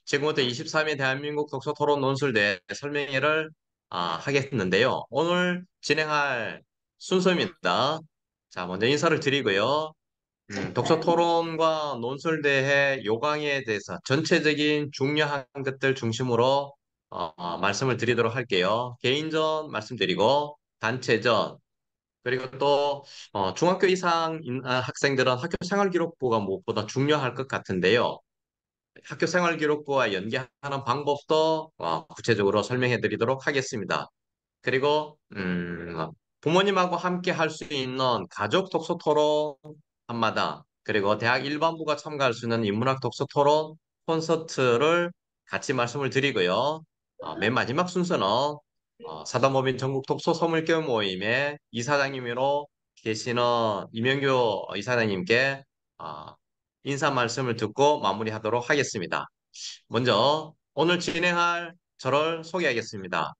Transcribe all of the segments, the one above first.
지금부터 23회 대한민국 독서토론 논술대 설명회를 하겠는데요. 오늘 진행할 순서입니다. 자, 먼저 인사를 드리고요. 독서토론과 논술대회 요강에 대해서 전체적인 중요한 것들 중심으로 말씀을 드리도록 할게요. 개인전 말씀드리고 단체전 그리고 또 중학교 이상 학생들은 학교 생활기록부가 무엇보다 중요할 것 같은데요. 학교 생활 기록부와 연계하는 방법도 구체적으로 설명해 드리도록 하겠습니다. 그리고 부모님하고 함께 할 수 있는 가족 독서 토론 한마당, 그리고 대학 일반부가 참가할 수 있는 인문학 독서 토론 콘서트를 같이 말씀을 드리고요. 맨 마지막 순서는 사단법인 전국 독서 서물교 모임의 이사장님으로 계시는 이명규 이사장님께 어, 인사 말씀을 듣고 마무리하도록 하겠습니다. 먼저 오늘 진행할 저를 소개하겠습니다.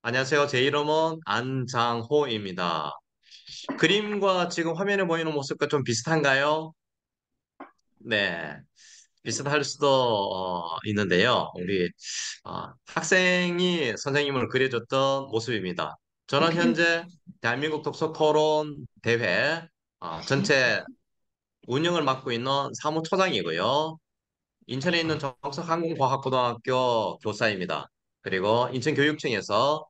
안녕하세요. 제 이름은 안장호입니다. 그림과 지금 화면에 보이는 모습과 좀 비슷한가요? 네, 비슷할 수도 있는데요. 우리 학생이 선생님을 그려줬던 모습입니다. 저는 현재 대한민국 독서토론 대회 전체 운영을 맡고 있는 사무처장이고요. 인천에 있는 정석항공과학고등학교 교사입니다. 그리고 인천교육청에서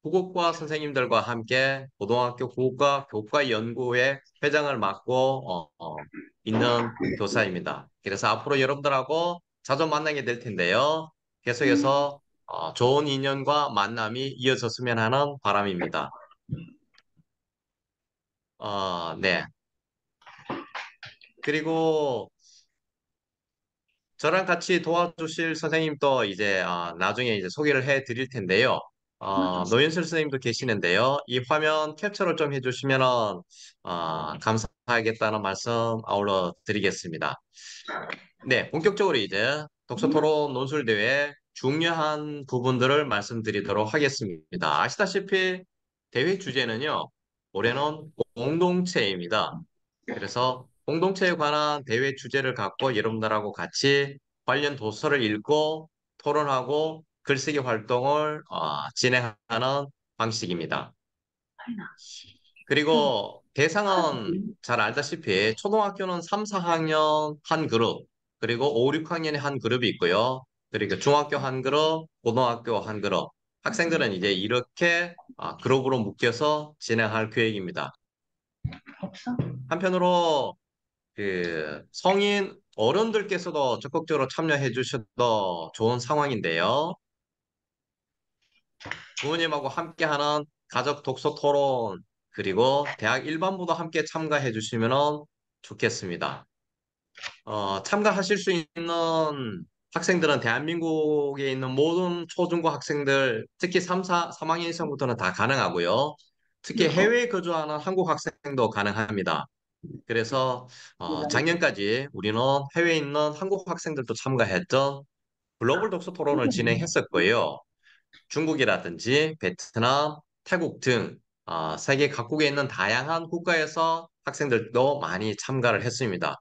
국어과 선생님들과 함께 고등학교 국어과 교과 연구회 회장을 맡고 있는 교사입니다. 그래서 앞으로 여러분들하고 자주 만나게 될 텐데요. 계속해서 좋은 인연과 만남이 이어졌으면 하는 바람입니다. 네. 그리고 저랑 같이 도와주실 선생님도 이제 나중에 이제 소개를 해 드릴 텐데요. 노현슬 선생님도 계시는데요. 이 화면 캡처를 좀 해주시면 감사하겠다는 말씀 아울러 드리겠습니다. 네, 본격적으로 이제 독서토론 논술대회 중요한 부분들을 말씀드리도록 하겠습니다. 아시다시피 대회 주제는요, 올해는 공동체입니다. 그래서 공동체에 관한 대회 주제를 갖고 여러분들하고 같이 관련 도서를 읽고 토론하고 글쓰기 활동을 진행하는 방식입니다. 그리고 대상은 잘 알다시피 초등학교는 3, 4학년 한 그룹, 그리고 5, 6학년에 한 그룹이 있고요. 그리고 중학교 한 그룹, 고등학교 한 그룹. 학생들은 이제 이렇게 그룹으로 묶여서 진행할 계획입니다. 한편으로 성인 어른들께서도 적극적으로 참여해 주셔도 좋은 상황인데요. 부모님하고 함께하는 가족 독서 토론, 그리고 대학 일반부도 함께 참가해 주시면 좋겠습니다. 참가하실 수 있는 학생들은 대한민국에 있는 모든 초중고 학생들, 특히 3학년 이상부터는 다 가능하고요. 특히 해외에 거주하는 한국 학생도 가능합니다. 그래서 작년까지 우리는 해외에 있는 한국 학생들도 참가했던 글로벌 독서 토론을 진행했었고요. 중국이라든지 베트남, 태국 등 세계 각국에 있는 다양한 국가에서 학생들도 많이 참가를 했습니다.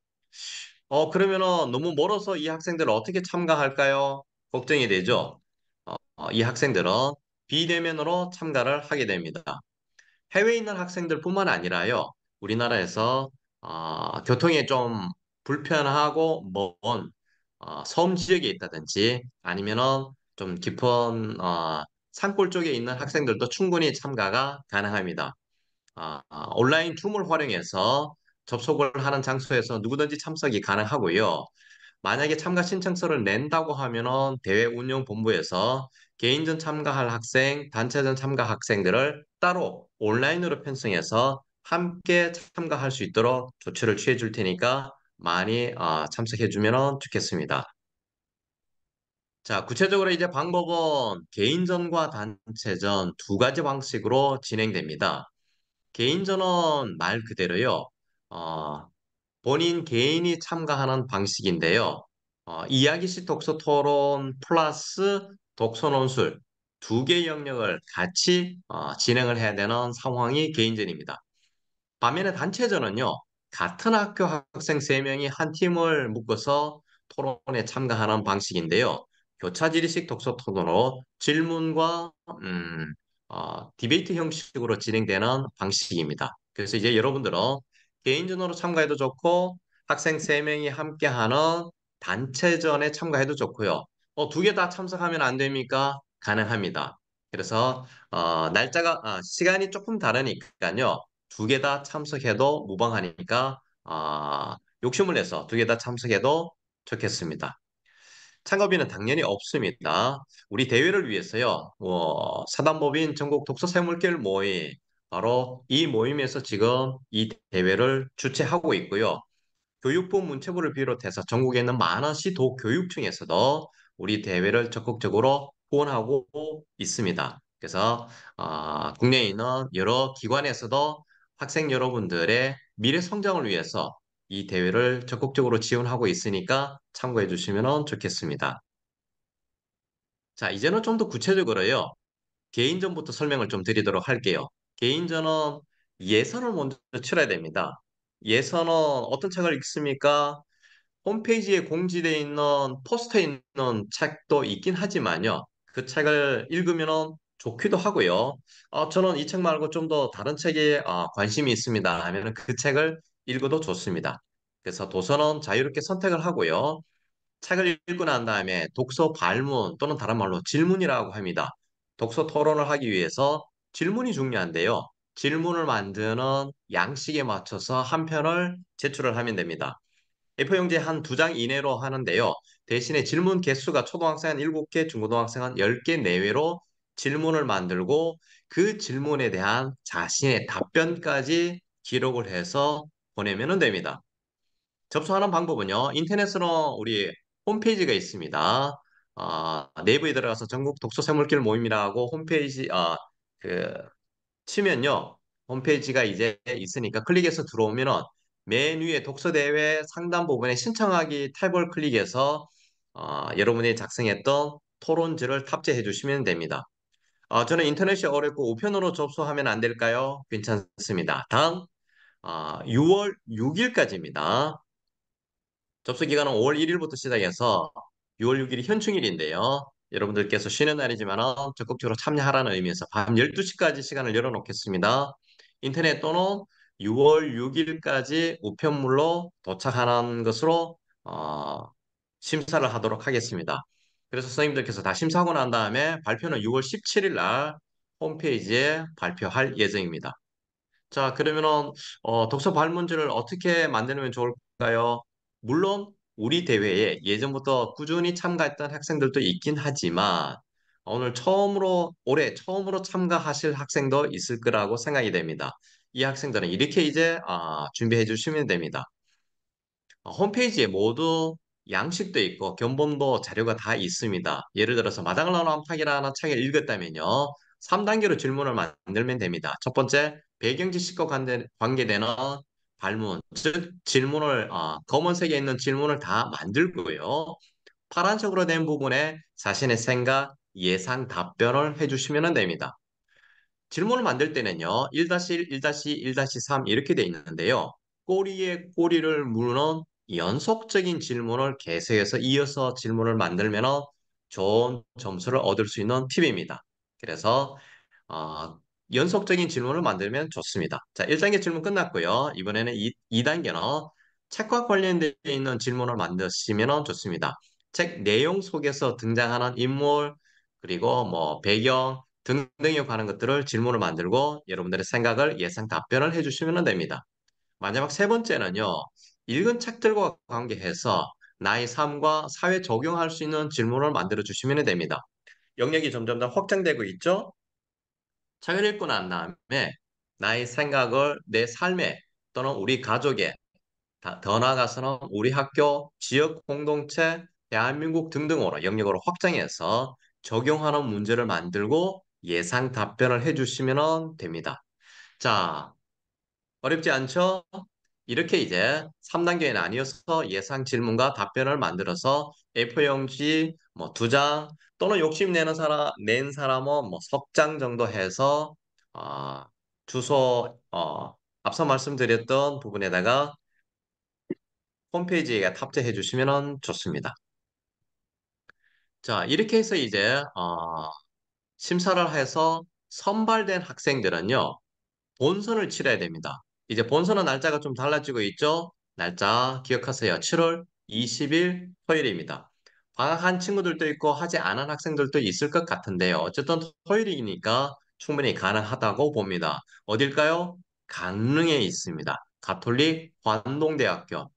그러면은 너무 멀어서 이 학생들을 어떻게 참가할까요? 걱정이 되죠. 이 학생들은 비대면으로 참가를 하게 됩니다. 해외에 있는 학생들뿐만 아니라요, 우리나라에서 교통이 좀 불편하고 먼 섬 지역에 있다든지 아니면은 좀 깊은 산골 쪽에 있는 학생들도 충분히 참가가 가능합니다. 온라인 줌을 활용해서 접속을 하는 장소에서 누구든지 참석이 가능하고요. 만약에 참가 신청서를 낸다고 하면은 대회 운영 본부에서 개인전 참가할 학생, 단체전 참가 학생들을 따로 온라인으로 편성해서 함께 참가할 수 있도록 조치를 취해 줄 테니까 많이 참석해 주면 좋겠습니다. 자, 구체적으로 이제 방법은 개인전과 단체전 두 가지 방식으로 진행됩니다. 개인전은 말 그대로요. 어, 본인 개인이 참가하는 방식인데요. 이야기식 독서 토론 플러스 독서 논술 두 개의 영역을 같이 진행을 해야 되는 상황이 개인전입니다. 반면에 단체전은요, 같은 학교 학생 세명이한 팀을 묶어서 토론에 참가하는 방식인데요. 교차지리식 독서 토론으로 질문과 디베이트 형식으로 진행되는 방식입니다. 그래서 이제 여러분들은 개인전으로 참가해도 좋고 학생 3명이 함께하는 단체전에 참가해도 좋고요. 두 개 다 참석하면 안 됩니까? 가능합니다. 그래서 시간이 조금 다르니까요. 두 개 다 참석해도 무방하니까 욕심을 내서 두 개 다 참석해도 좋겠습니다. 참가비는 당연히 없습니다. 우리 대회를 위해서요. 사단법인 전국 독서 새물길 모임, 바로 이 모임에서 지금 이 대회를 주최하고 있고요. 교육부 문체부를 비롯해서 전국에 있는 많은 시도 교육청에서도 우리 대회를 적극적으로 후원하고 있습니다. 그래서 국내에 있는 여러 기관에서도 학생 여러분들의 미래 성장을 위해서 이 대회를 적극적으로 지원하고 있으니까 참고해 주시면 좋겠습니다. 자, 이제는 좀 더 구체적으로요. 개인전부터 설명을 좀 드리도록 할게요. 개인전은 예선을 먼저 치러야 됩니다. 예선은 어떤 책을 읽습니까? 홈페이지에 공지되어 있는 포스터에 있는 책도 있긴 하지만요. 그 책을 읽으면 좋기도 하고요. 저는 이 책 말고 좀 더 다른 책에 관심이 있습니다 하면 그 책을 읽어도 좋습니다. 그래서 도서는 자유롭게 선택을 하고요. 책을 읽고 난 다음에 독서 발문 또는 다른 말로 질문이라고 합니다. 독서 토론을 하기 위해서 질문이 중요한데요. 질문을 만드는 양식에 맞춰서 한 편을 제출을 하면 됩니다. A4용지 한 두 장 이내로 하는데요. 대신에 질문 개수가 초등학생 한 7개, 중고등학생 한 10개 내외로 질문을 만들고 그 질문에 대한 자신의 답변까지 기록을 해서 보내면 됩니다. 접수하는 방법은요. 인터넷으로 우리 홈페이지가 있습니다. 네이버에 들어가서 전국 독서 새물길 모임이라고 홈페이지 그 치면요. 홈페이지가 이제 있으니까 클릭해서 들어오면은 맨 위에 독서대회 상단 부분에 신청하기 탭을 클릭해서 여러분이 작성했던 토론지를 탑재해 주시면 됩니다. 저는 인터넷이 어렵고 우편으로 접수하면 안 될까요? 괜찮습니다. 다음 6월 6일까지입니다. 접수 기간은 5월 1일부터 시작해서 6월 6일이 현충일인데요. 여러분들께서 쉬는 날이지만 적극적으로 참여하라는 의미에서 밤 12시까지 시간을 열어놓겠습니다. 인터넷 또는 6월 6일까지 우편물로 도착하는 것으로 심사를 하도록 하겠습니다. 그래서 선생님들께서 다 심사하고 난 다음에 발표는 6월 17일 날 홈페이지에 발표할 예정입니다. 자, 그러면은 독서 발문지를 어떻게 만들면 좋을까요? 물론 우리 대회에 예전부터 꾸준히 참가했던 학생들도 있긴 하지만 올해 처음으로 참가하실 학생도 있을 거라고 생각이 됩니다. 이 학생들은 이렇게 이제 준비해 주시면 됩니다. 홈페이지에 모두 양식도 있고 견본도 자료가 다 있습니다. 예를 들어서 마당을 나는 암탉이라는 책을 읽었다면요. 3단계로 질문을 만들면 됩니다. 첫 번째, 배경 지식과 관계되는 발문, 즉 질문을 검은색에 있는 질문을 다 만들고요. 파란색으로 된 부분에 자신의 생각, 예상 답변을 해주시면 됩니다. 질문을 만들 때는요. 1-1, 1-1-3 이렇게 돼 있는데요. 꼬리에 꼬리를 무는 연속적인 질문을 계속해서 이어서 질문을 만들면 좋은 점수를 얻을 수 있는 팁입니다. 그래서 어, 연속적인 질문을 만들면 좋습니다. 자, 1단계 질문 끝났고요. 이번에는 2단계는 책과 관련되어 있는 질문을 만드시면 좋습니다. 책 내용 속에서 등장하는 인물, 그리고 뭐 배경 등등에 관한 것들을 질문을 만들고 여러분들의 생각을 예상 답변을 해주시면 됩니다. 마지막 세 번째는요. 읽은 책들과 관계해서 나의 삶과 사회에 적용할 수 있는 질문을 만들어 주시면 됩니다. 영역이 점점 더 확장되고 있죠? 책을 읽고 난 다음에 나의 생각을 내 삶에 또는 우리 가족에 더 나아가서는 우리 학교, 지역 공동체, 대한민국 등등으로 영역으로 확장해서 적용하는 문제를 만들고 예상 답변을 해주시면 됩니다. 자, 어렵지 않죠? 이렇게 이제 3단계에 나뉘어서 예상 질문과 답변을 만들어서 A4용지 뭐 2장 또는 낸 사람은 뭐 석 장 정도 해서 어, 주소 앞서 말씀드렸던 부분에다가 홈페이지에 탑재해 주시면 좋습니다. 자, 이렇게 해서 이제 심사를 해서 선발된 학생들은요. 본선을 치러야 됩니다. 이제 본선은 날짜가 좀 달라지고 있죠? 날짜 기억하세요. 7월 20일 토요일입니다. 방학한 친구들도 있고 하지 않은 학생들도 있을 것 같은데요. 어쨌든 토요일이니까 충분히 가능하다고 봅니다. 어딜까요? 강릉에 있습니다. 가톨릭 관동대학교.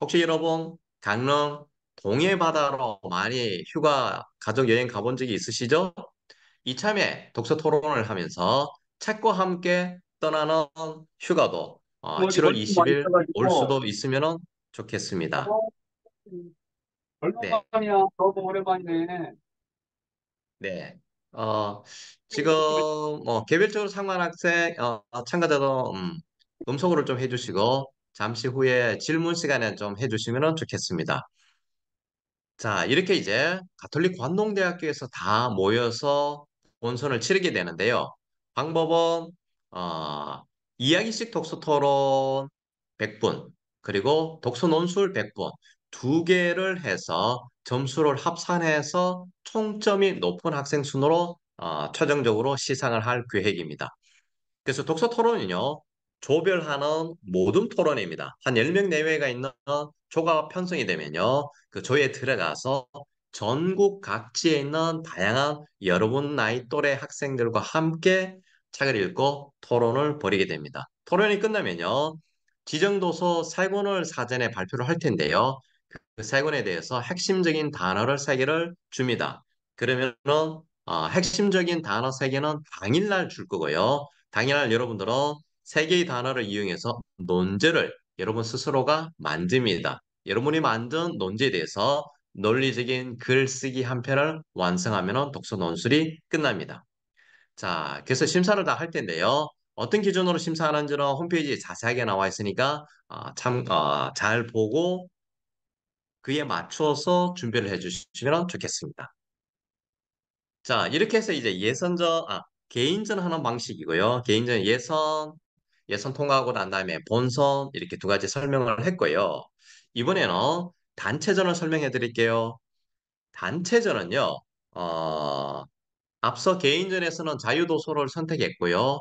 혹시 여러분 강릉 동해바다로 많이 휴가 가족 여행 가본 적이 있으시죠? 이참에 독서 토론을 하면서 책과 함께 떠나는 휴가도 어디 7월 멀리 많이 20일 올 있어가지고, 수도 있으면 좋겠습니다. 어, 네, 얼마만이야? 너무 오랜만이네. 네. 어, 지금 개별적으로 상관 학생 참가자도 음성으로 좀 해주시고 잠시 후에 질문 시간에 좀 해주시면 좋겠습니다. 자, 이렇게 이제 가톨릭 관농대학교에서 다 모여서 본선을 치르게 되는데요. 방법은 어, 이야기식 독서 토론 100분, 그리고 독서 논술 100분, 두 개를 해서 점수를 합산해서 총점이 높은 학생 순으로 최종적으로 시상을 할 계획입니다. 그래서 독서 토론은요, 조별하는 모둠 토론입니다. 한 10명 내외가 있는 조가 편성이 되면요, 그 조에 들어가서 전국 각지에 있는 다양한 여러분 나이 또래 학생들과 함께 책을 읽고 토론을 벌이게 됩니다. 토론이 끝나면요, 지정도서 세 권을 사전에 발표를 할 텐데요. 그 세 권에 대해서 핵심적인 단어를 세 개를 줍니다. 그러면은 핵심적인 단어 세 개는 당일날 줄 거고요. 당일날 여러분들은 세 개의 단어를 이용해서 논제를 여러분 스스로가 만듭니다. 여러분이 만든 논제에 대해서 논리적인 글쓰기 한 편을 완성하면 독서 논술이 끝납니다. 자, 그래서 심사를 다 할 텐데요. 어떤 기준으로 심사하는지는 홈페이지에 자세하게 나와 있으니까 잘 보고 그에 맞춰서 준비를 해주시면 좋겠습니다. 자, 이렇게 해서 이제 개인전 하는 방식이고요. 개인전 예선 통과하고 난 다음에 본선 이렇게 두 가지 설명을 했고요. 이번에는 단체전을 설명해 드릴게요. 단체전은요, 어, 앞서 개인전에서는 자유도서를 선택했고요.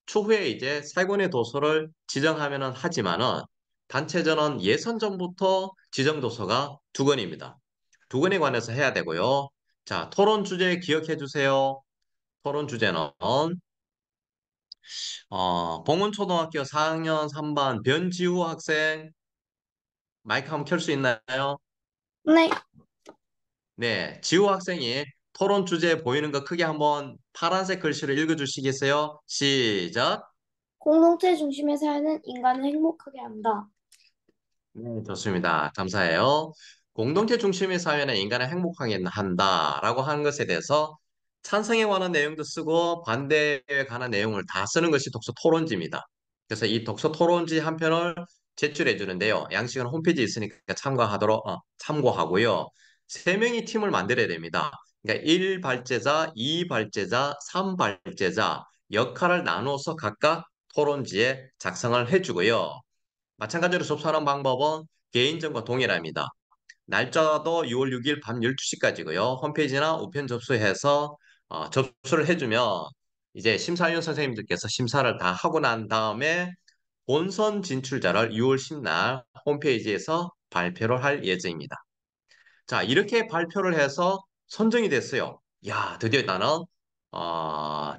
추후에 이제 세 권의 도서를 지정하면은 하지만은 단체전은 예선전부터 지정 도서가 두 권입니다. 두 권에 관해서 해야 되고요. 자, 토론 주제 기억해 주세요. 토론 주제는 봉은초등학교 4학년 3반 변지우 학생 마이크 한번 켤 수 있나요? 네. 네, 지우 학생이 토론 주제 보이는 거 크게 한번 파란색 글씨로 읽어주시겠어요? 시작. 공동체 중심의 사회는 인간을 행복하게 한다. 네, 좋습니다. 감사해요. 공동체 중심의 사회는 인간을 행복하게 한다라고 하는 것에 대해서 찬성에 관한 내용도 쓰고 반대에 관한 내용을 다 쓰는 것이 독서 토론지입니다. 그래서 이 독서 토론지 한 편을 제출해 주는데요. 양식은 홈페이지에 있으니까 참고하고요. 세 명이 팀을 만들어야 됩니다. 그러니까 1발제자, 2발제자, 3발제자 역할을 나누어서 각각 토론지에 작성을 해주고요. 마찬가지로 접수하는 방법은 개인정보 동일합니다. 날짜도 6월 6일 밤 12시까지고요. 홈페이지나 우편 접수해서 접수를 해주면 이제 심사위원 선생님들께서 심사를 다 하고 난 다음에 본선 진출자를 6월 10날 홈페이지에서 발표를 할 예정입니다. 자, 이렇게 발표를 해서 선정이 됐어요. 야, 드디어 나는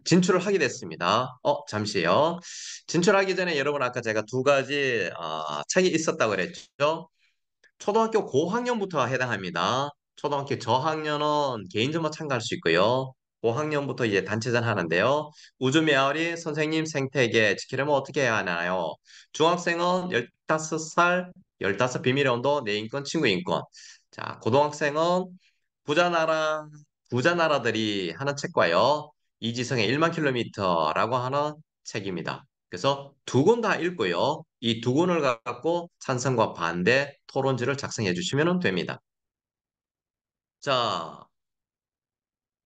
진출을 하게 됐습니다. 잠시요. 진출하기 전에 여러분 아까 제가 두 가지 책이 있었다고 그랬죠? 초등학교 고학년부터 해당합니다. 초등학교 저학년은 개인전만 참가할 수 있고요. 고학년부터 이제 단체전 하는데요. 우주 메아리 선생님 생태계 지키려면 어떻게 해야 하나요? 중학생은 15살, 15 비밀의 온도, 내 인권, 친구 인권. 자, 고등학생은 부자 나라, 부자 나라들이 하는 책과요. 이지성의 1만 킬로미터라고 하는 책입니다. 그래서 두 권 다 읽고요. 이 두 권을 갖고 찬성과 반대 토론지를 작성해 주시면 됩니다. 자,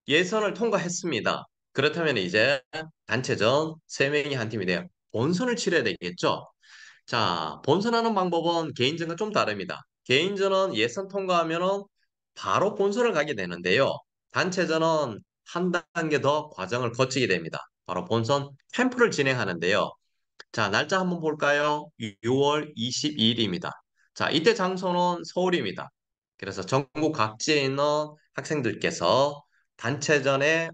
예선을 통과했습니다. 그렇다면 이제 단체전 세명이한 팀이 돼요. 본선을 치러야 되겠죠? 자, 본선하는 방법은 개인전과 좀 다릅니다. 개인전은 예선 통과하면은 바로 본선을 가게 되는데요. 단체전은 한 단계 더 과정을 거치게 됩니다. 바로 본선 캠프를 진행하는데요. 자, 날짜 한번 볼까요? 6월 22일입니다. 자, 이때 장소는 서울입니다. 그래서 전국 각지에 있는 학생들께서 단체전에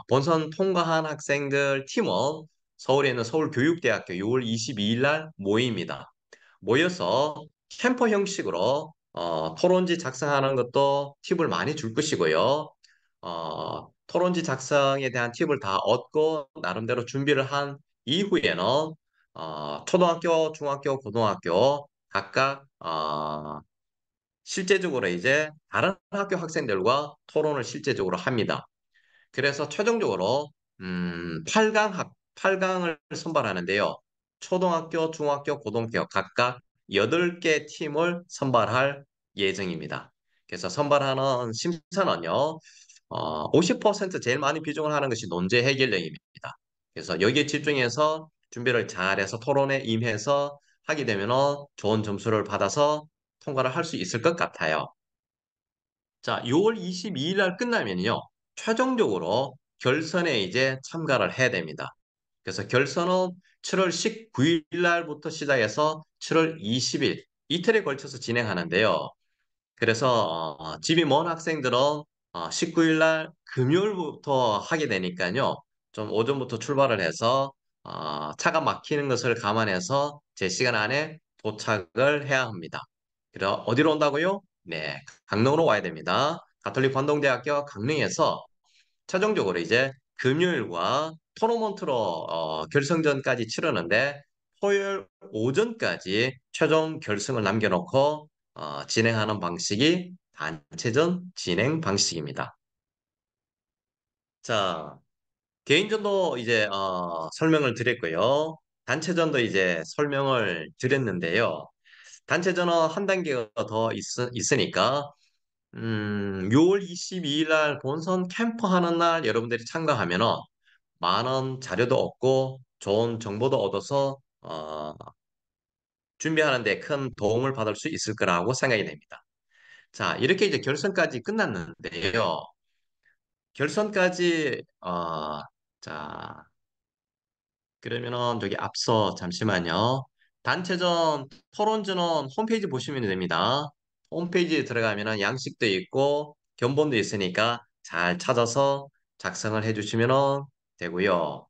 본선 통과한 학생들 팀원 서울에 있는 서울교육대학교 6월 22일 날 모입니다. 모여서 캠퍼 형식으로 토론지 작성하는 것도 팁을 많이 줄 것이고요. 토론지 작성에 대한 팁을 다 얻고 나름대로 준비를 한 이후에는 초등학교, 중학교, 고등학교 각각 실제적으로 이제 다른 학교 학생들과 토론을 실제적으로 합니다. 그래서 최종적으로 8강을 선발하는데요. 초등학교, 중학교, 고등학교 각각 8개 팀을 선발할 예정입니다. 그래서 선발하는 심사는요. 50% 제일 많이 비중을 하는 것이 논제 해결력입니다. 그래서 여기에 집중해서 준비를 잘해서 토론에 임해서 하게 되면 좋은 점수를 받아서 통과를 할 수 있을 것 같아요. 자, 6월 22일 날 끝나면요. 최종적으로 결선에 이제 참가를 해야 됩니다. 그래서 결선은 7월 19일 날부터 시작해서 7월 20일 이틀에 걸쳐서 진행하는데요. 그래서 집이 먼 학생들은 19일 날 금요일부터 하게 되니까요. 좀 오전부터 출발을 해서 차가 막히는 것을 감안해서 제 시간 안에 도착을 해야 합니다. 그럼 어디로 온다고요? 네, 강릉으로 와야 됩니다. 가톨릭 관동대학교 강릉에서 최종적으로 이제 금요일과 토너먼트로 결승전까지 치르는데 토요일 오전까지 최종 결승을 남겨놓고 진행하는 방식이 단체전 진행 방식입니다. 자, 개인전도 이제 설명을 드렸고요. 단체전도 이제 설명을 드렸는데요. 단체전은 한 단계가 더 있으니까 6월 22일 날 본선 캠프 하는 날 여러분들이 참가하면은 많은 자료도 얻고 좋은 정보도 얻어서 준비하는 데 큰 도움을 받을 수 있을 거라고 생각이 됩니다. 자, 이렇게 이제 결선까지 끝났는데요. 결선까지 자, 그러면은 저기 앞서 잠시만요. 단체전 토론전은 홈페이지 보시면 됩니다. 홈페이지에 들어가면은 양식도 있고 견본도 있으니까 잘 찾아서 작성을 해주시면 되고요.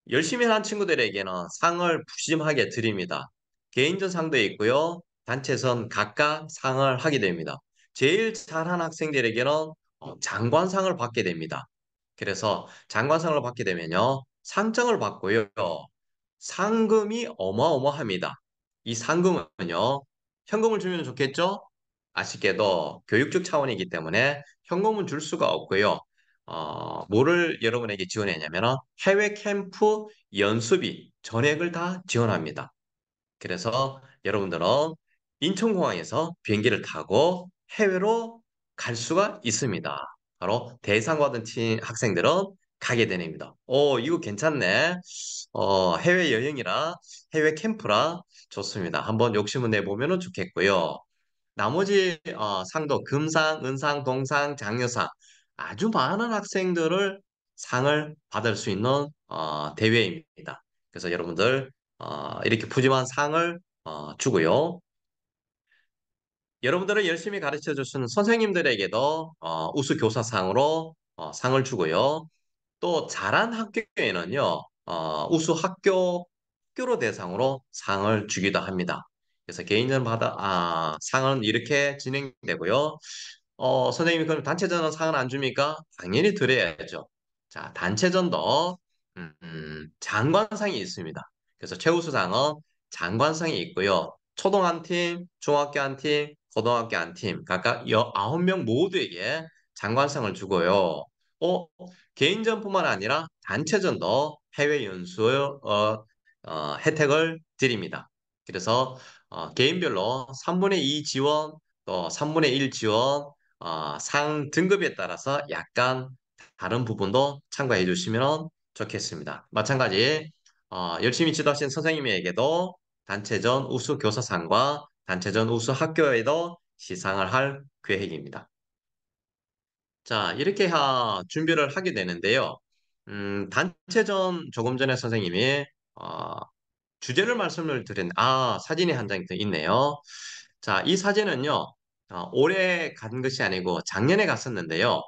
열심히 한 친구들에게는 상을 푸짐하게 드립니다. 개인전 상도 있고요. 단체전 각각 상을 하게 됩니다. 제일 잘한 학생들에게는 장관상을 받게 됩니다. 그래서 장관상을 받게 되면요. 상장을 받고요. 상금이 어마어마합니다. 이 상금은요. 현금을 주면 좋겠죠? 아쉽게도 교육적 차원이기 때문에 현금은 줄 수가 없고요. 뭐를 여러분에게 지원했냐면 해외 캠프 연수비 전액을 다 지원합니다. 그래서 여러분들은 인천공항에서 비행기를 타고 해외로 갈 수가 있습니다. 바로 대상받은 팀 학생들은 가게 됩니다. 이거 괜찮네. 해외 여행이라 해외 캠프라 좋습니다. 한번 욕심을 내보면 좋겠고요. 나머지 상도 금상, 은상, 동상, 장려상 아주 많은 학생들을 상을 받을 수 있는 대회입니다. 그래서 여러분들 이렇게 푸짐한 상을 주고요. 여러분들을 열심히 가르쳐 주시는 선생님들에게도 우수 교사상으로 상을 주고요. 또 잘한 학교에는요, 학교로 대상으로 상을 주기도 합니다. 그래서 개인전 상은 이렇게 진행되고요. 선생님이 그럼 단체전은 상을 안 줍니까? 당연히 드려야죠. 자, 단체전도 장관상이 있습니다. 그래서 최우수상은 장관상이 있고요. 초등 한 팀, 중학교 한 팀, 고등학교 한 팀, 각각 9명 모두에게 장관상을 주고요. 어, 개인전뿐만 아니라 단체전도 해외 연수 혜택을 드립니다. 그래서 개인별로 3분의 2 지원, 또 3분의 1 지원, 상 등급에 따라서 약간 다른 부분도 참가해 주시면 좋겠습니다. 마찬가지 열심히 지도하신 선생님에게도 단체전 우수 교사상과 단체전 우수 학교에도 시상을 할 계획입니다. 자, 이렇게 준비를 하게 되는데요. 단체전 조금 전에 선생님이 어, 주제를 말씀을 사진이 한 장 더 있네요. 자, 이 사진은요, 올해 간 것이 아니고 작년에 갔었는데요.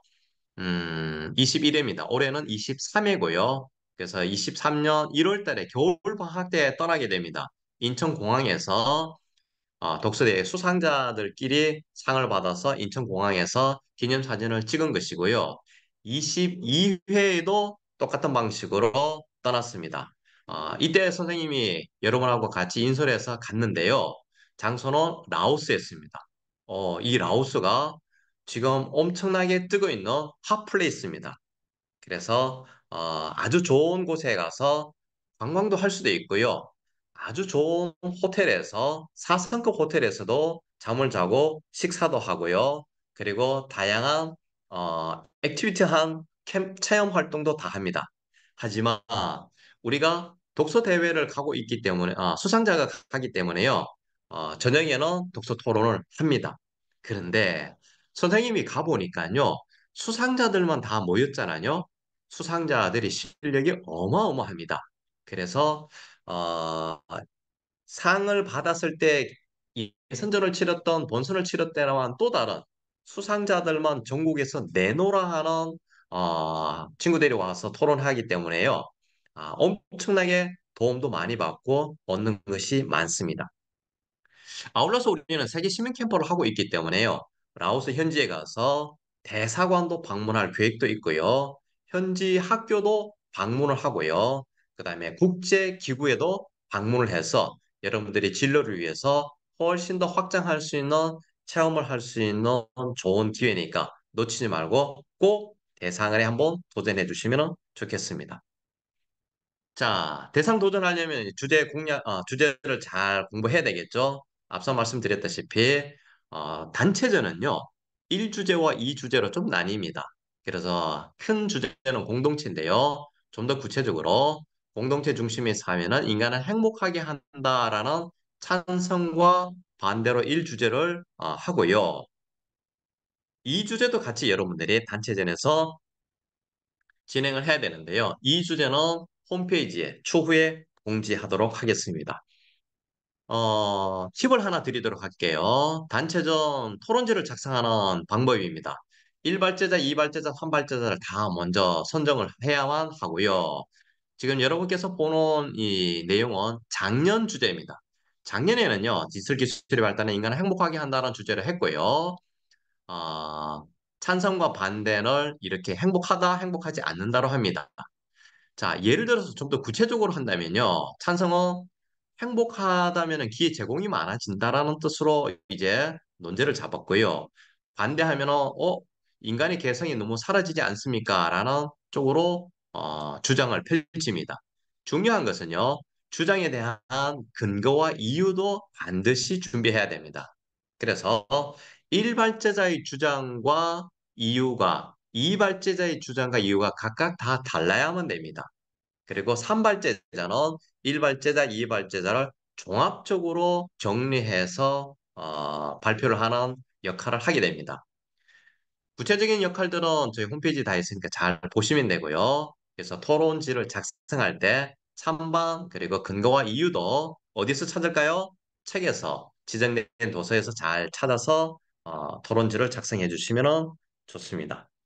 21회입니다. 올해는 23회고요. 그래서 23년 1월 달에 겨울방학 때 떠나게 됩니다. 인천공항에서 독서대회 수상자들끼리 상을 받아서 인천공항에서 기념사진을 찍은 것이고요. 22회에도 똑같은 방식으로 떠났습니다. 이때 선생님이 여러분하고 같이 인솔해서 갔는데요. 장소는 라오스였습니다. 이 라오스가 지금 엄청나게 뜨고 있는 핫플레이스입니다. 그래서 아주 좋은 곳에 가서 관광도 할 수도 있고요. 아주 좋은 호텔에서 4성급 호텔에서도 잠을 자고 식사도 하고요. 그리고 다양한 액티비티한 체험 활동도 다 합니다. 하지만 우리가 독서 대회를 가고 있기 때문에 수상자가 가기 때문에요. 저녁에는 독서 토론을 합니다. 그런데 선생님이 가보니까요. 수상자들만 다 모였잖아요. 수상자들이 실력이 어마어마합니다. 그래서 어, 상을 받았을 때 예선전을 치렀던 본선을 치렀 때와는 또 다른 수상자들만 전국에서 내노라 하는 친구들이 와서 토론하기 때문에요. 엄청나게 도움도 많이 받고 얻는 것이 많습니다. 아울러서 우리는 세계 시민 캠퍼를 하고 있기 때문에요. 라오스 현지에 가서 대사관도 방문할 계획도 있고요. 현지 학교도 방문을 하고요. 그다음에 국제 기구에도 방문을 해서 여러분들이 진로를 위해서 훨씬 더 확장할 수 있는 체험을 할 수 있는 좋은 기회니까 놓치지 말고 꼭 대상을 한번 도전해 주시면 좋겠습니다. 자, 대상 도전하려면 주제를 잘 공부해야 되겠죠? 앞서 말씀드렸다시피, 단체전은요, 1주제와 2주제로 좀 나뉩니다. 그래서 큰 주제는 공동체인데요. 좀 더 구체적으로 공동체 중심의 사회는 인간을 행복하게 한다라는 찬성과 반대로 1주제를 하고요. 2주제도 같이 여러분들이 단체전에서 진행을 해야 되는데요. 이 주제는 홈페이지에 추후에 공지하도록 하겠습니다. 팁을 하나 드리도록 할게요. 단체전 토론지를 작성하는 방법입니다. 1발제자, 2발제자, 3발제자를 다 먼저 선정을 해야만 하고요. 지금 여러분께서 보는 이 내용은 작년 주제입니다. 작년에는요, 디지털 기술의 발달은 인간을 행복하게 한다는 주제를 했고요. 어, 찬성과 반대를 이렇게 행복하다, 행복하지 않는다로 합니다. 자, 예를 들어서 좀 더 구체적으로 한다면요. 찬성은 행복하다면 기회 제공이 많아진다라는 뜻으로 이제 논제를 잡았고요. 반대하면은 인간의 개성이 너무 사라지지 않습니까? 라는 쪽으로 주장을 펼칩니다. 중요한 것은요. 주장에 대한 근거와 이유도 반드시 준비해야 됩니다. 그래서 일발제자의 주장과 이유가 이발제자의 주장과 이유가 각각 다 달라야만 됩니다. 그리고 3발제자는 1발제자, 2발제자를 종합적으로 정리해서 발표를 하는 역할을 하게 됩니다. 구체적인 역할들은 저희 홈페이지에 다 있으니까 잘 보시면 되고요. 그래서 토론지를 작성할 때 찬반 그리고 근거와 이유도 어디서 찾을까요? 책에서 지정된 도서에서 잘 찾아서 토론지를 작성해 주시면 좋습니다.